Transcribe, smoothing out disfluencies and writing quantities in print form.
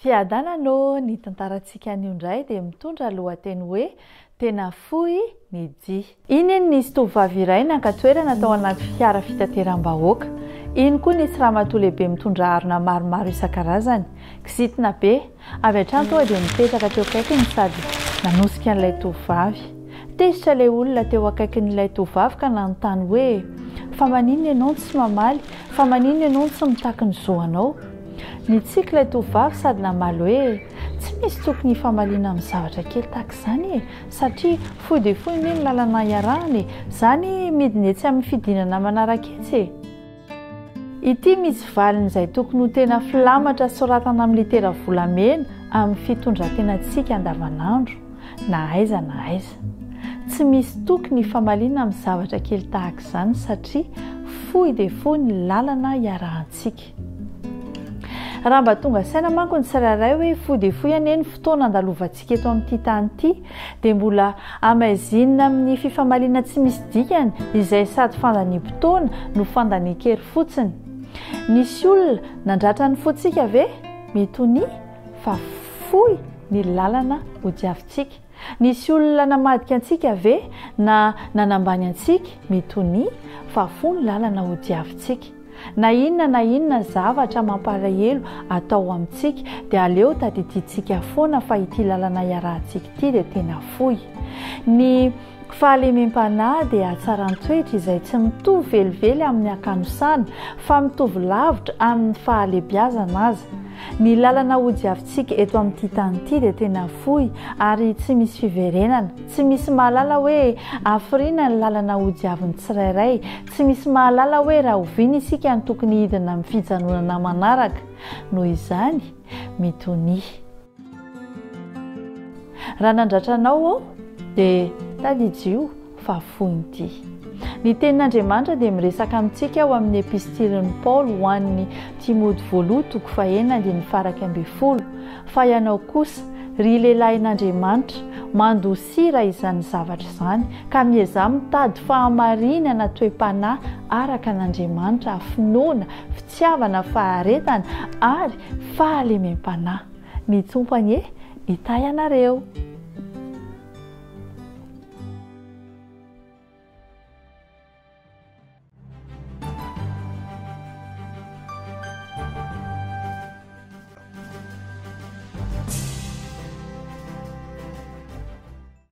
Fiadananao ny tantarantsika anio indray dia mitondra lohateny hoe tena fohy ny dia. Iny nisy tovovavy iray nankatoerana tao anaty fiara fitateram-bahoaka. Iny koa nisy ramatoa lehibe mitondra harona maromaro isan-karazany. Kizitina be, avy hatrany tonga dia mipetraka teo akaikiny sady nanosika an'ilay tovovavy. Tezitra ilay olona teo akaikin'ilay tovovavy ka nanontany hoe fa maninona ianao tsy mamaly, fa maninona ianao tsy mitaky ny zoanao. Nitsiky ilay tovovavy sady namaly hoe tsy misy tokony famaliana amin'ny zavatra kely tahaka izany e, satria fohy dia fohy ny lalana iarahana e, izany midina etsy amin'ny fidinana manaraka etsy e. Ity misy valin'izay tokony ho tena filamatra soratana amin'ny litera volamena amin'ny fitondrantenantsika andavanandro, na aiza na aiza. Tsy misy tokony famaliana amin'ny zavatra kely tahaka izany satria fohy dia fohy ny lalana iarahantsika. Raha mba tonga saina manko ny tsirairay hoe fohy dia fohy anie ny fotoana andalovantsika eto amin'ity tany ity, dia mbola amaizina amin'ny fifamaliana tsy misy dikany izay sady fandaniam-potoana no fandanian-kery fotsiny. Nisy olona nandratra ny fotsika ve? Metonia fa fohy ny lalana ho diavintsika. Nisy olona namadika antsika ve na nanambany antsika? Metonia fa fohy ny lalana ho diavintsika. Na inona zavatra mampalahelo atao amintsika dia aleo tadidintsika foana fa ity lalana iarahantsika ity dia tena fohy. Ny fahalemem-panahy dia hatsaran-toetra izay tsy mitovy velively amin'ny ankanosana fa mitovy lavitra amin'ny fahalebiazana aza. Ny lalana ho diavintsika eto amin'ity tany ity dia tena fohy ary tsy misy fiverenana, tsy misy mahalala hoe hafiriana ny lalana ho diavin'ny tsirairay, tsy misy mahalala hoe raha oviana isika ny tokony hidina amin'ny fijanonana manaraka. Noho izany, metonia. Raha nandratra anao ao dia tadidio fa fohy ny dia. Ny tenin'Andriamanitra dia miresaka amintsika ao amin'ny epistiliny Paoly ho an'ny Timoty voalohany toko 1:12 fa ianao kosa ry lehilahin'Andriamanitra mandosy raha izany zavatra izany ka miezah mitady fahamarinana toe-panahy araka an'Andriamanitra, finoana, fitiavana, faharetana ary fahalemem-panahy. Ny Tompony hitahy anareo.